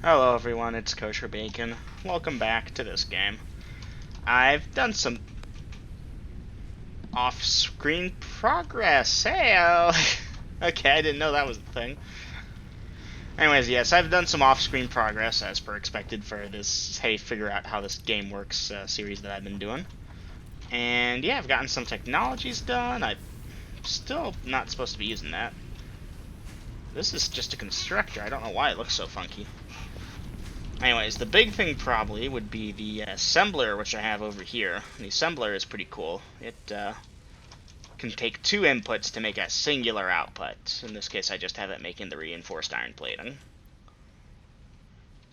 Hello everyone, it's Kosher Bacon. Welcome back to this game. I've done some off-screen progress. Hey, okay, I didn't know that was the thing. Anyways, yes, I've done some off-screen progress as per expected for this hey, figure out how this game works series that I've been doing. And yeah, I've gotten some technologies done. I'm still not supposed to be using that. This is just a constructor. I don't know why it looks so funky. Anyways, the big thing probably would be the assembler, which I have over here. The assembler is pretty cool. It can take two inputs to make a singular output. In this case, I just have it making the reinforced iron plating.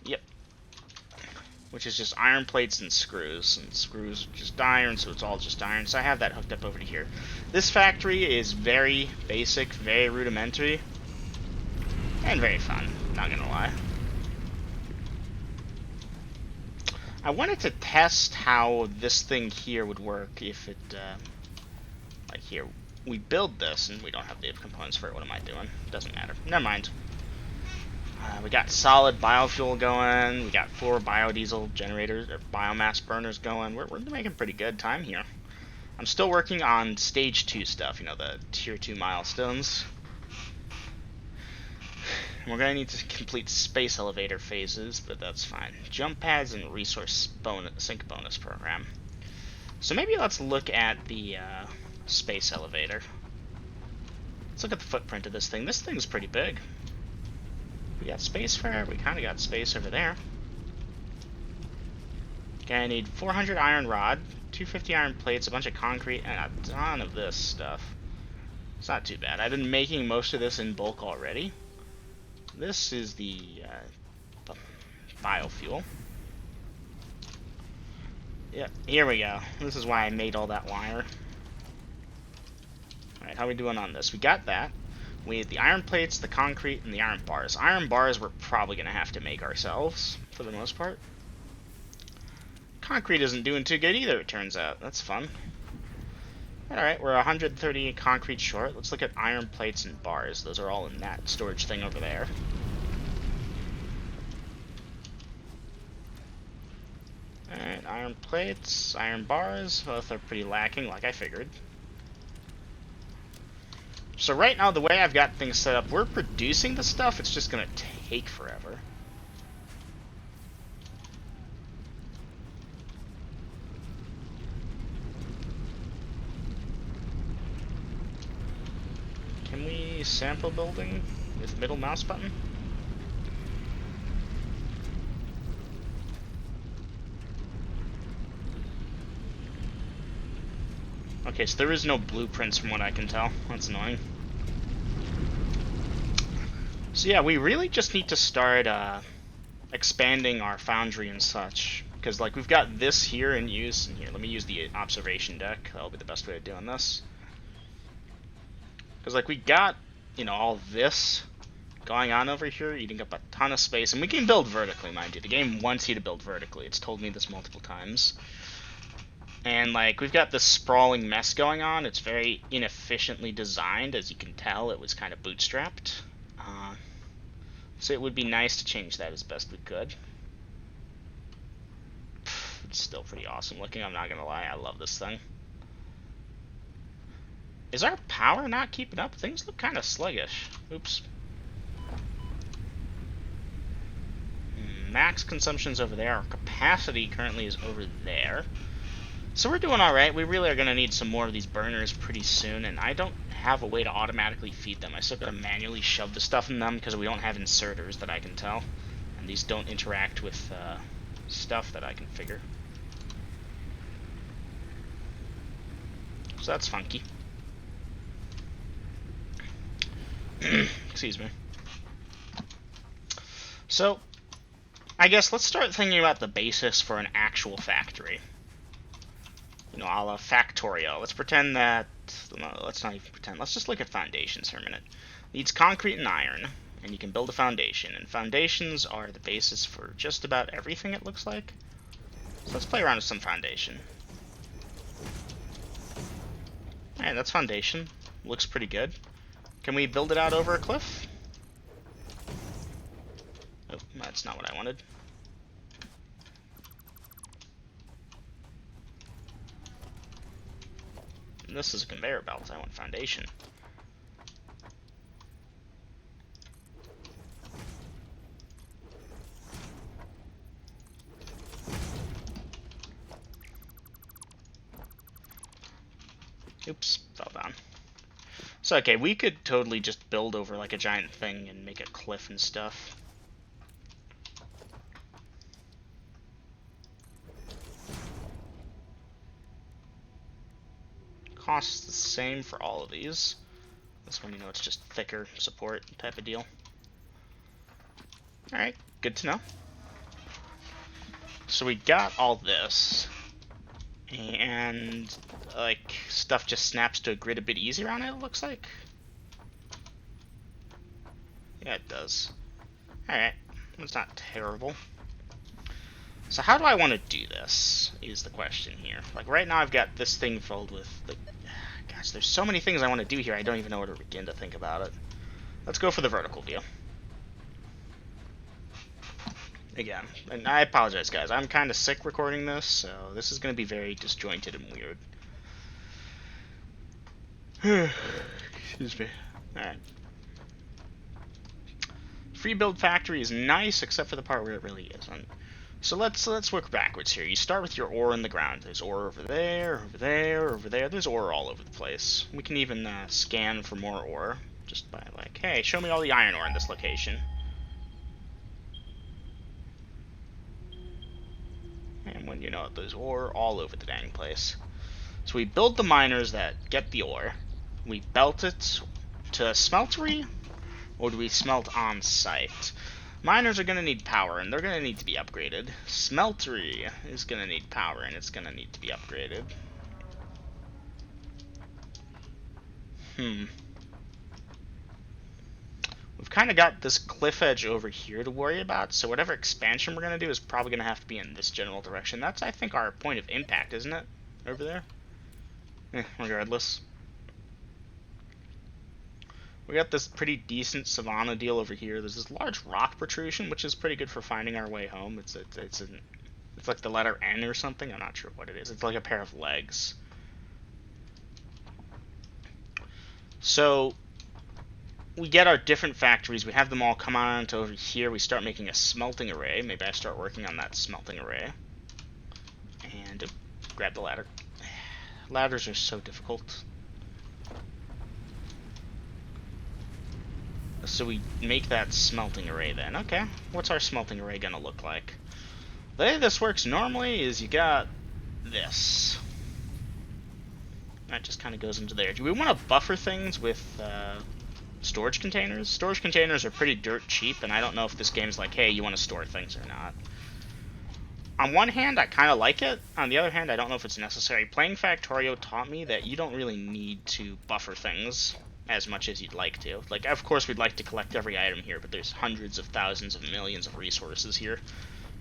Yep. Which is just iron plates and screws. And screws are just iron, so it's all just iron. So I have that hooked up over to here. This factory is very basic, very rudimentary, and very fun, not gonna lie. I wanted to test how this thing here would work if it, like here, we build this and we don't have the components for it. What am I doing? Doesn't matter. Never mind. We got solid biofuel going. We got 4 biodiesel generators, or biomass burners going. We're making pretty good time here. I'm still working on stage 2 stuff, you know, the tier 2 milestones. We're going to need to complete space elevator phases, but that's fine. Jump pads and resource sync bonus program. So maybe let's look at the space elevator. Let's look at the footprint of this thing. This thing's pretty big. We got space for it. We kind of got space over there. Okay, I need 400 iron rod, 250 iron plates, a bunch of concrete, and a ton of this stuff. It's not too bad. I've been making most of this in bulk already. This is the biofuel. Yep, here we go. This is why I made all that wire. Alright, how are we doing on this? We got that. We had the iron plates, the concrete, and the iron bars. Iron bars we're probably going to have to make ourselves, for the most part. Concrete isn't doing too good either, it turns out. That's fun. Alright, we're 130 concrete short. Let's look at iron plates and bars. Those are all in that storage thing over there. Alright, iron plates, iron bars. Both are pretty lacking, like I figured. So right now, the way I've got things set up, we're producing the stuff. It's just going to take forever. Can we sample building with middle mouse button? Okay, so there is no blueprints from what I can tell. That's annoying. So yeah, we really just need to start expanding our foundry and such. Because like we've got this here in use, and here, let me use the observation deck. That'll be the best way of doing this. Because like we got, you know, all this going on over here, eating up a ton of space, and we can build vertically, mind you. The game wants you to build vertically. It's told me this multiple times. And like we've got this sprawling mess going on. It's very inefficiently designed, as you can tell. It was kind of bootstrapped. So it would be nice to change that as best we could. It's still pretty awesome looking, I'm not gonna lie. I love this thing. Is our power not keeping up? Things look kind of sluggish. Oops. Max consumption's over there. Our capacity currently is over there. So we're doing alright. We really are going to need some more of these burners pretty soon, and I don't have a way to automatically feed them. I still got to manually shove the stuff in them because we don't have inserters that I can tell. And these don't interact with stuff that I can figure. So that's funky. Excuse me. So, I guess let's start thinking about the basis for an actual factory. You know, a la Factorio. Let's pretend that... No, let's not even pretend. Let's just look at foundations for a minute. It needs concrete and iron, and you can build a foundation. And foundations are the basis for just about everything, it looks like. So let's play around with some foundation. Alright, that's foundation. Looks pretty good. Can we build it out over a cliff? Oh, That's not what I wanted. And this is a conveyor belt. I want foundation. Oops, fell down. So, okay, we could totally just build over like a giant thing and make a cliff and stuff. Costs the same for all of these. This one, you know, it's just thicker support type of deal. Alright, good to know. So we got all this. And, like, stuff just snaps to a grid a bit easier on it, it looks like. Yeah, it does. Alright, that's not terrible. So how do I want to do this, is the question here. Like, right now I've got this thing filled with, like, gosh, there's so many things I want to do here, I don't even know where to begin to think about it. Let's go for the vertical view. Again, and I apologize, guys. I'm kind of sick recording this, so this is going to be very disjointed and weird. Excuse me. Alright. Free build factory is nice, except for the part where it really isn't. So let's work backwards here. You start with your ore in the ground. There's ore over there, over there, over there. There's ore all over the place. We can even scan for more ore, just by like, hey, show me all the iron ore in this location. And when you know it, there's ore all over the dang place. So we build the miners that get the ore. We belt it to a smeltery, or do we smelt on site? Miners are going to need power, and they're going to need to be upgraded. Smeltery is going to need power, and it's going to need to be upgraded. We've kind of got this cliff edge over here to worry about, so whatever expansion we're going to do is probably going to have to be in this general direction. That's, I think, our point of impact, isn't it? Over there? Regardless. We got this pretty decent savanna deal over here. There's this large rock protrusion, which is pretty good for finding our way home. It's like the letter N or something. I'm not sure what it is. It's like a pair of legs. So we get our different factories. We have them all come on to over here. We start making a smelting array. Maybe I start working on that smelting array. And grab the ladder. Ladders are so difficult. So we make that smelting array then. Okay, what's our smelting array gonna look like? The way this works normally is you got this. That just kind of goes into there. Do we want to buffer things with storage containers? Storage containers are pretty dirt cheap, and I don't know if this game's like, hey, you want to store things or not. On one hand, I kind of like it. On the other hand, I don't know if it's necessary. Playing Factorio taught me that you don't really need to buffer things as much as you'd like to. Like, of course we'd like to collect every item here, but there's hundreds of thousands of millions of resources here.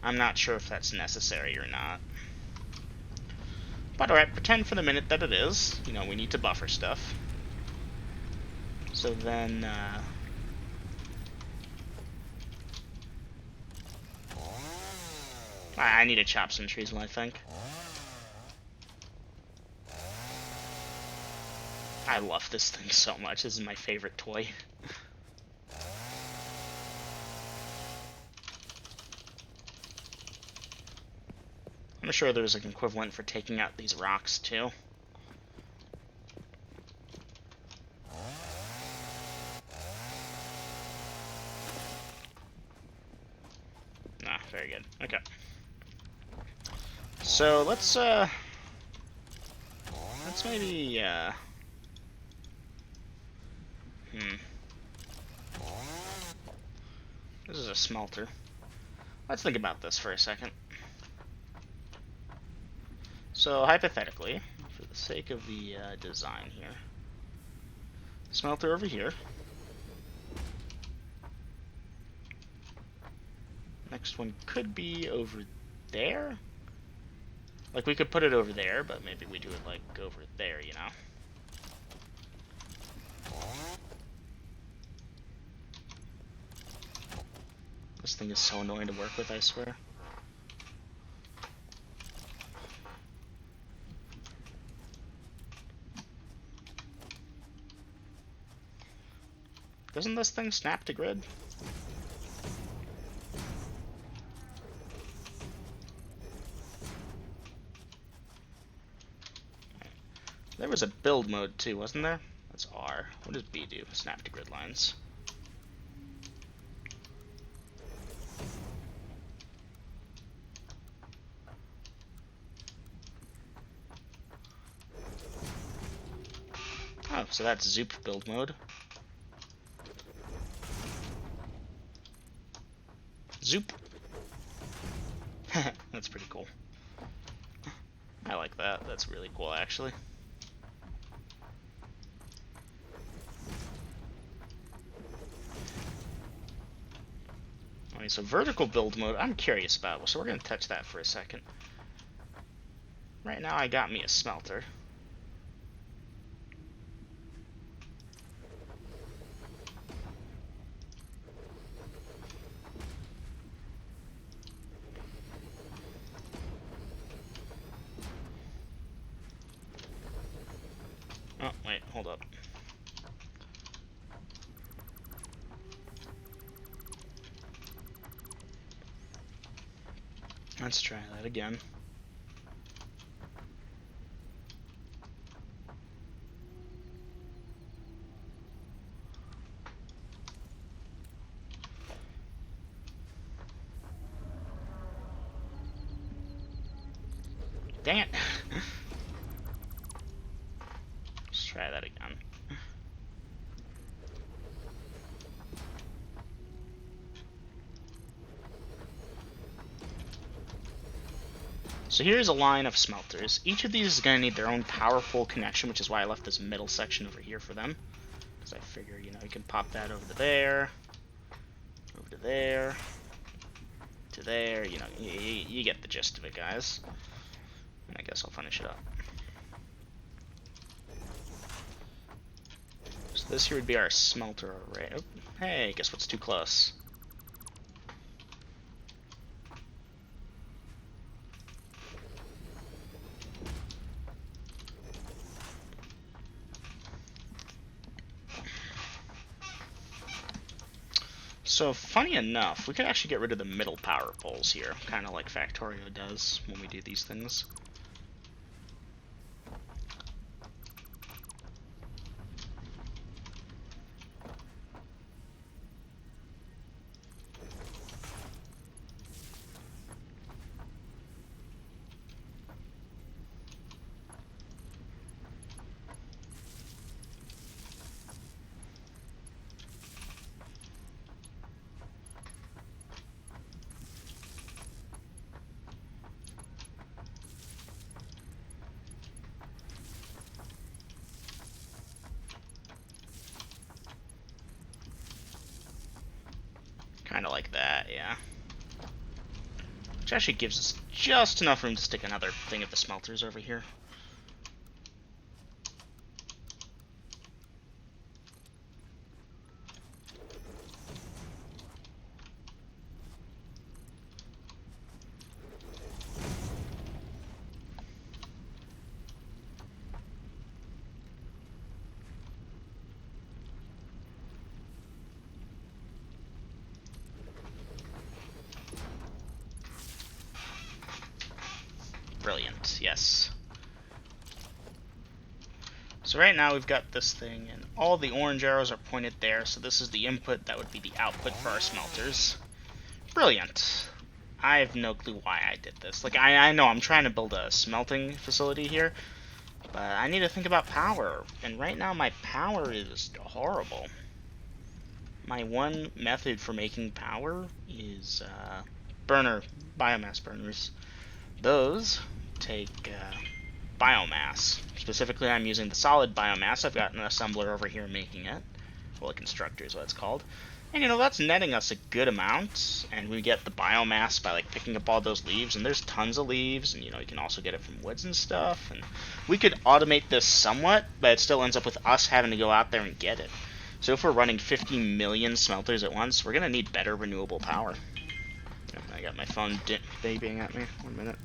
I'm not sure if that's necessary or not. But alright, pretend for the minute that it is. You know, we need to buffer stuff. So then, I need to chop some trees, I think. I love this thing so much. This is my favorite toy. I'm sure there's an equivalent for taking out these rocks, too. Ah, very good. Okay. So, let's maybe, This is a smelter. Let's think about this for a second. So, hypothetically, for the sake of the design here, smelter over here. Next one could be over there. Like, we could put it over there, but maybe we do it, like, over there, you know? This thing is so annoying to work with, I swear. Doesn't this thing snap to grid? There was a build mode too, wasn't there? That's R. What does B do? Snap to grid lines. Oh, so that's Zoop build mode. Zoop. That's pretty cool. I like that. That's really cool, actually. Okay, so vertical build mode, I'm curious about, so we're going to touch that for a second. Right now I got me a smelter. Oh, wait, hold up. Let's try that again. Dang it. Let's try that again. So here's a line of smelters. Each of these is going to need their own powerful connection, which is why I left this middle section over here for them. Because I figure, you know, you can pop that over to there, over to there, to there, you know, you get the gist of it, guys. And I guess I'll finish it up. So this here would be our smelter array. Oh, hey, guess what's too close? So, funny enough, we could actually get rid of the middle power poles here, kind of like Factorio does when we do these things. Kind of like that, yeah. Which actually gives us just enough room to stick another thing of the smelters over here. Brilliant, yes. So right now we've got this thing, and all the orange arrows are pointed there, so this is the input, that would be the output for our smelters. Brilliant. I have no clue why I did this. Like, I know I'm trying to build a smelting facility here, but I need to think about power, and right now my power is horrible. My one method for making power is biomass burners. Those take biomass. Specifically, I'm using the solid biomass. I've got an assembler over here making it. Well, a constructor is what it's called. And, you know, that's netting us a good amount. And we get the biomass by, like, picking up all those leaves. And there's tons of leaves. And, you know, you can also get it from woods and stuff. And we could automate this somewhat, but it still ends up with us having to go out there and get it. So if we're running 50 million smelters at once, we're going to need better renewable power. I got my phone beeping at me. 1 minute.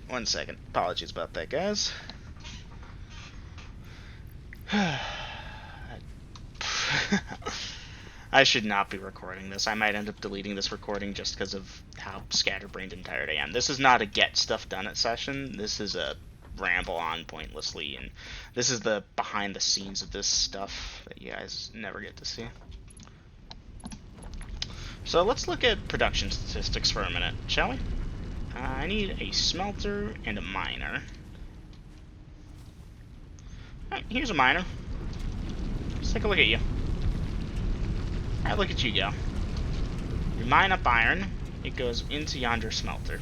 1 second. Apologies about that, guys. I should not be recording this. I might end up deleting this recording just because of how scatterbrained and tired I am. This is not a get stuff done it session. This is a ramble on pointlessly, and this is the behind the scenes of this stuff that you guys never get to see. So let's look at production statistics for a minute, shall we? I need a smelter and a miner. Alright, here's a miner. Let's take a look at you. Alright, look at you go. You mine up iron, it goes into yonder smelter.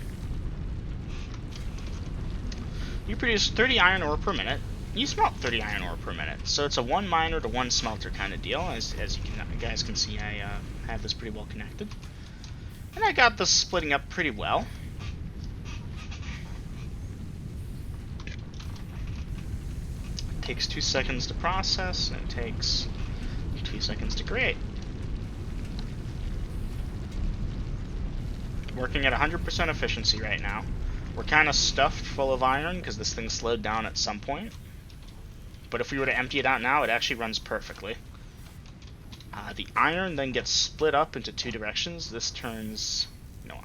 You produce 30 iron ore per minute. You smelt 30 iron ore per minute. So it's a 1 miner to 1 smelter kind of deal. As you guys can see, I have this pretty well connected. And I got this splitting up pretty well. It takes 2 seconds to process, and it takes 2 seconds to create. Working at 100% efficiency right now. We're kind of stuffed full of iron because this thing slowed down at some point. But if we were to empty it out now, it actually runs perfectly. The iron then gets split up into 2 directions. This turns,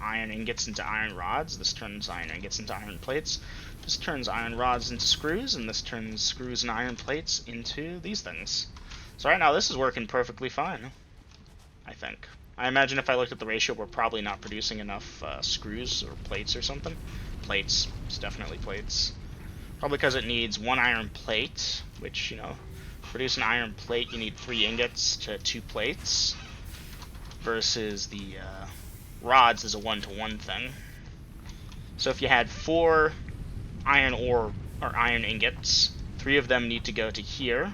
iron ingots into iron rods. This turns iron ingots into iron plates. This turns iron rods into screws, and this turns screws and iron plates into these things. So right now, this is working perfectly fine, I think. I imagine if I looked at the ratio, we're probably not producing enough screws or plates or something. Plates. It's definitely plates. Probably because it needs 1 iron plate, which, to produce an iron plate, you need 3 ingots to 2 plates, versus the rods is a 1-to-1 thing. So if you had 4 iron ore or iron ingots, 3 of them need to go to here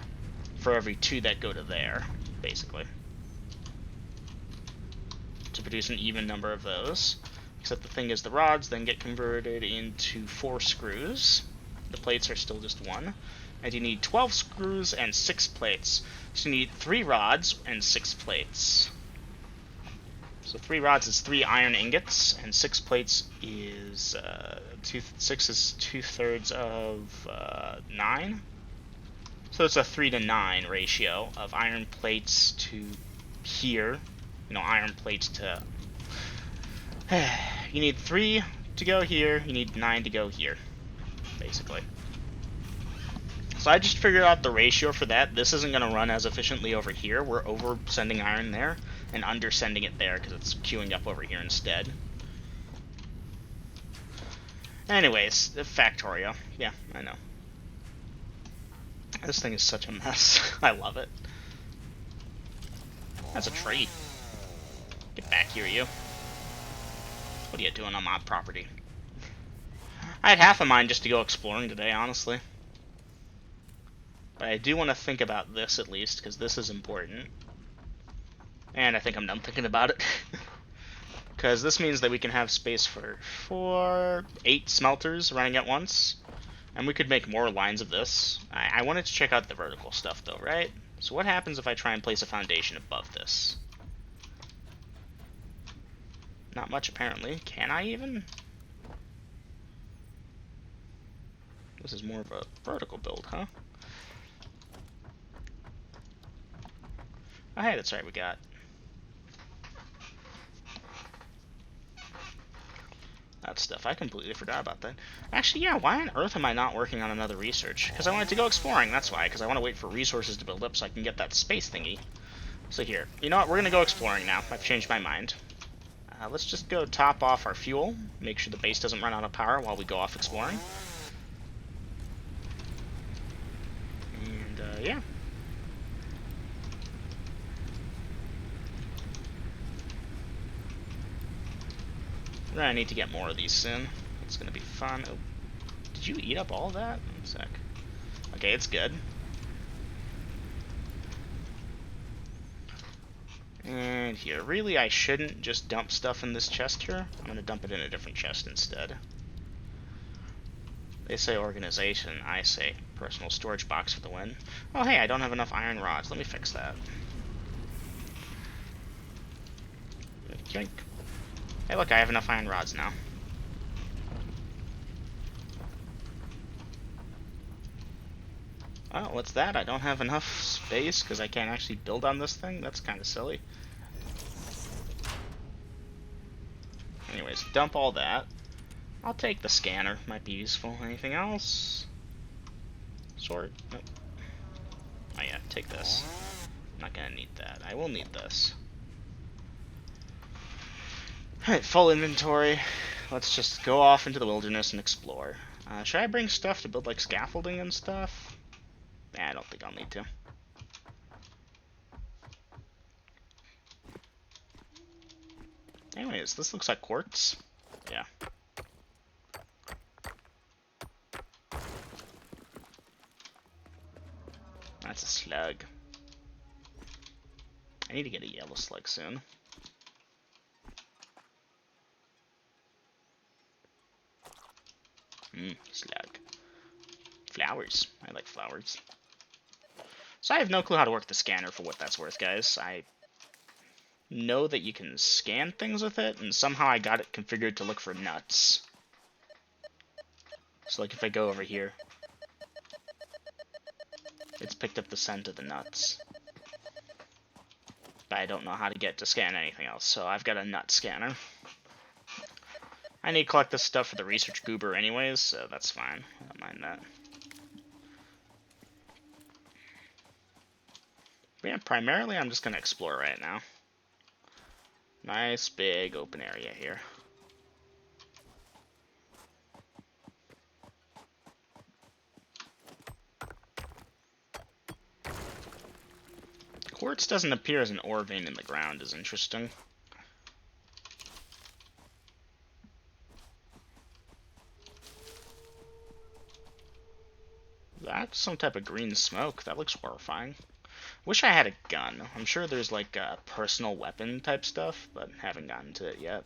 for every 2 that go to there, basically, to produce an even number of those. Except the thing is, the rods then get converted into 4 screws. The plates are still just 1. And you need 12 screws and 6 plates. So you need 3 rods and 6 plates. So 3 rods is 3 iron ingots, and 6 plates is 6 is 2/3 of 9. So it's a 3-to-9 ratio of iron plates to here. Iron plates to... You need 3 to go here, you need 9 to go here, basically. So I just figured out the ratio for that. This isn't going to run as efficiently over here. We're over sending iron there and under sending it there because it's queuing up over here instead. Anyways, Factorio. Yeah, I know. This thing is such a mess. I love it. That's a tree. Get back here, you. What are you doing on my property? I had half a mind just to go exploring today, honestly. But I do want to think about this at least, because this is important. And I think I'm done thinking about it. Because this means that we can have space for 8 smelters running at once. And we could make more lines of this. I wanted to check out the vertical stuff though, right? So what happens if I try and place a foundation above this? Not much, apparently. Can I even? This is more of a vertical build, huh? Oh, hey, that's right, we got that stuff. I completely forgot about that. Actually, yeah, why on earth am I not working on another research? Because I wanted to go exploring, that's why. Because I want to wait for resources to build up so I can get that space thingy. So here, you know what, we're going to go exploring now. I've changed my mind. Let's just go top off our fuel, make sure the base doesn't run out of power while we go off exploring. And, yeah. We're gonna need to get more of these soon. It's gonna be fun. Oh, did you eat up all of that? 1 sec. Okay, it's good. And here, really I shouldn't just dump stuff in this chest here. I'm gonna dump it in a different chest instead. They say organization, I say personal storage box for the win. Oh hey, I don't have enough iron rods. Let me fix that. Yoink. Hey, look, I have enough iron rods now. Oh, what's that? I don't have enough space because I can't actually build on this thing? That's kind of silly. Anyways, dump all that. I'll take the scanner. Might be useful. Anything else? Sort? Nope. Oh yeah, take this. I'm not gonna need that. I will need this. Alright, full inventory. Let's just go off into the wilderness and explore. Should I bring stuff to build like scaffolding and stuff? Nah, I don't think I'll need to. Anyways, this looks like quartz. Yeah. That's a slug. I need to get a yellow slug soon. Slug. Flowers. I like flowers. So I have no clue how to work the scanner for what that's worth, guys. I know that you can scan things with it, and somehow I got it configured to look for nuts. So like if I go over here, it's picked up the scent of the nuts. But I don't know how to get to scan anything else, so I've got a nut scanner. I need to collect this stuff for the research goober anyways, so that's fine. I don't mind that. But yeah, primarily I'm just going to explore right now. Nice big open area here. Quartz doesn't appear as an ore vein in the ground is interesting. That's some type of green smoke. That looks horrifying. Wish I had a gun. I'm sure there's like a personal weapon type stuff, but haven't gotten to it yet.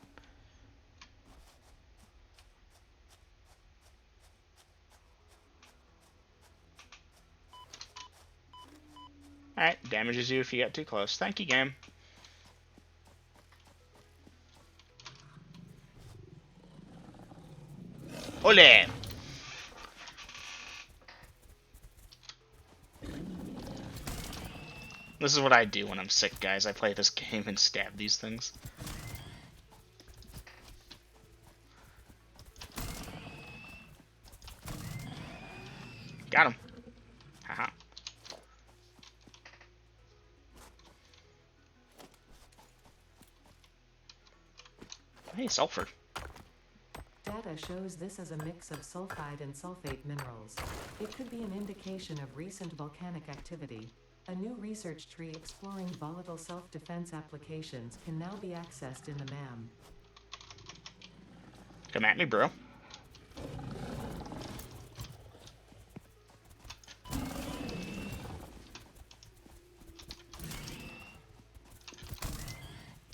Alright, damages you if you get too close. Thank you, game. Ole! This is what I do when I'm sick, guys. I play this game and stab these things. Got him. Haha. Hey, sulfur. Data shows this as a mix of sulfide and sulfate minerals. It could be an indication of recent volcanic activity. A new research tree exploring volatile self-defense applications can now be accessed in the MAM. Come at me, bro.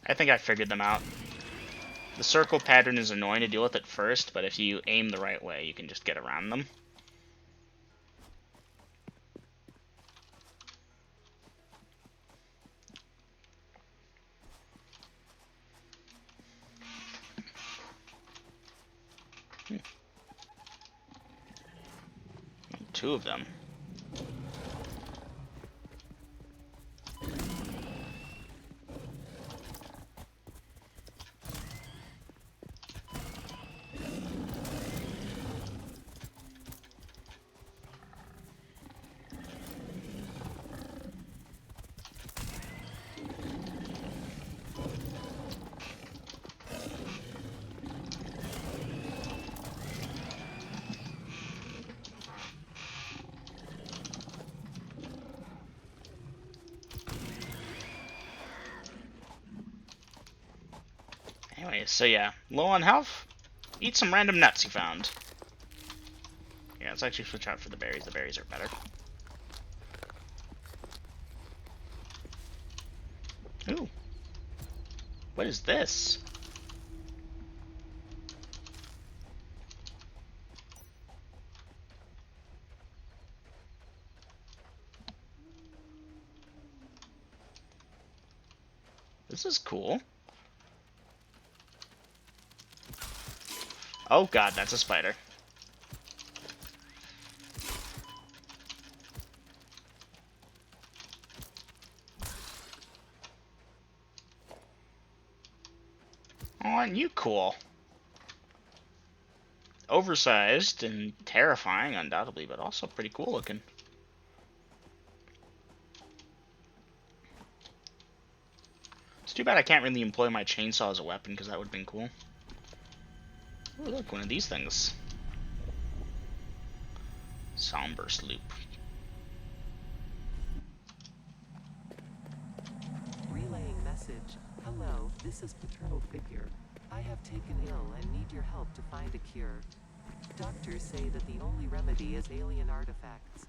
I think I figured them out. The circle pattern is annoying to deal with at first, but if you aim the right way, you can just get around them. Two of them. Anyway, so yeah, low on health? Eat some random nuts you found. Yeah, let's actually switch out for the berries. The berries are better. Ooh. What is this? This is cool. Oh god, that's a spider. Oh, aren't you cool? Oversized and terrifying, undoubtedly, but also pretty cool looking. It's too bad I can't really employ my chainsaw as a weapon, because that would have been cool. Ooh, look, one of these things. Somber sloop. Relaying message. Hello, this is Paternal Figure. I have taken ill and need your help to find a cure. Doctors say that the only remedy is alien artifacts.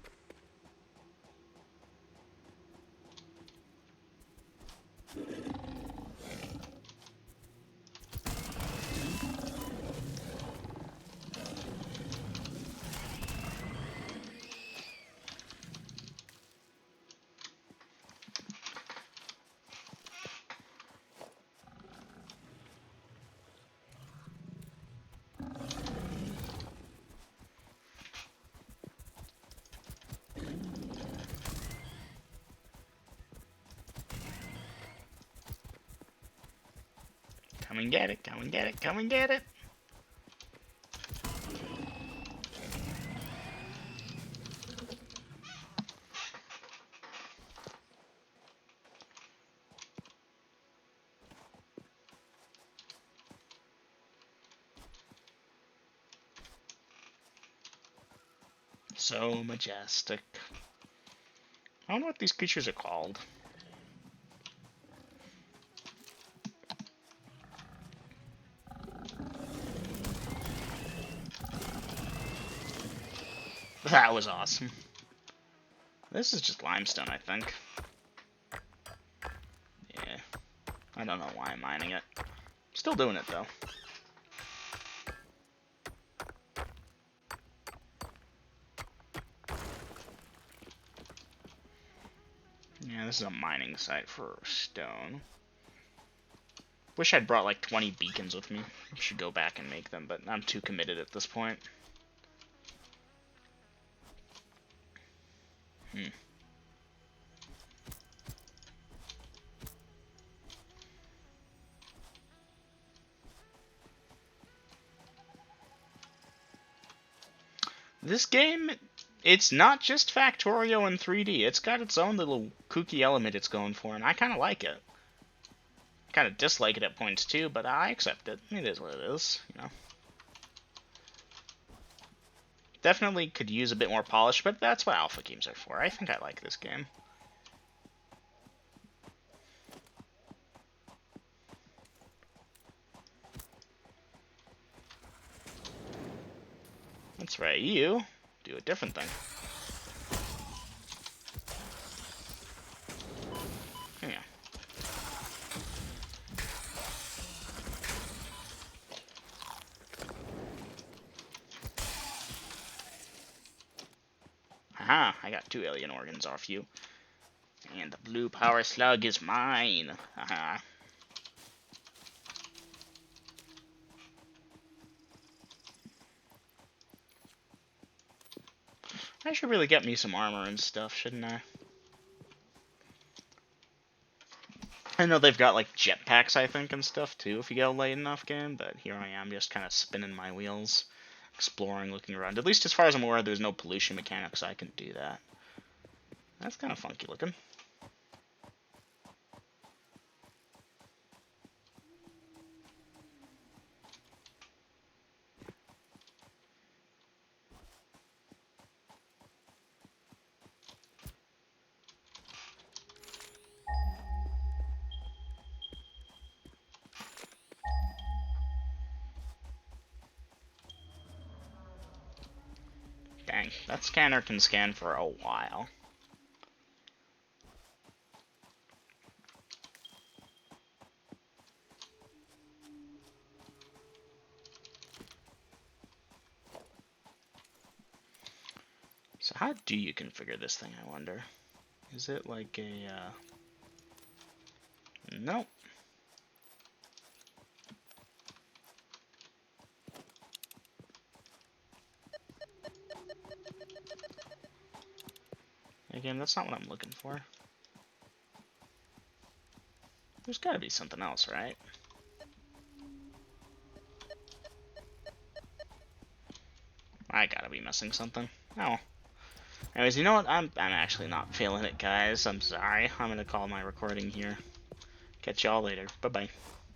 Come and get it, come and get it, come and get it! So majestic. I don't know what these creatures are called. That was awesome. This is just limestone, I think. Yeah. I don't know why I'm mining it. Still doing it, though. Yeah, this is a mining site for stone. Wish I'd brought like 20 beacons with me. I should go back and make them, but I'm too committed at this point. This game, it's not just Factorio in 3D. It's got its own little kooky element it's going for, and I kind of like it. Kind of dislike it at points too, but I accept it. It is what it is, you know. Definitely could use a bit more polish, but that's what alpha games are for. I think I like this game. That's right, you do a different thing. Yeah. Haha, I got 2 alien organs off you. And the blue power slug is mine. Haha. I should really get me some armor and stuff, shouldn't I? I know they've got like jetpacks, I think, and stuff too if you get a late enough game, but here I am just kind of spinning my wheels, exploring, looking around. At least as far as I'm aware, there's no pollution mechanics, so I can do that. That's kind of funky looking. Dang, that scanner can scan for a while. So how do you configure this thing, I wonder? Is it like a, Nope. Again, that's not what I'm looking for. There's gotta be something else, right? I gotta be missing something. Oh. Anyways, you know what? I'm actually not feeling it, guys. I'm sorry. I'm gonna call my recording here. Catch y'all later. Bye-bye.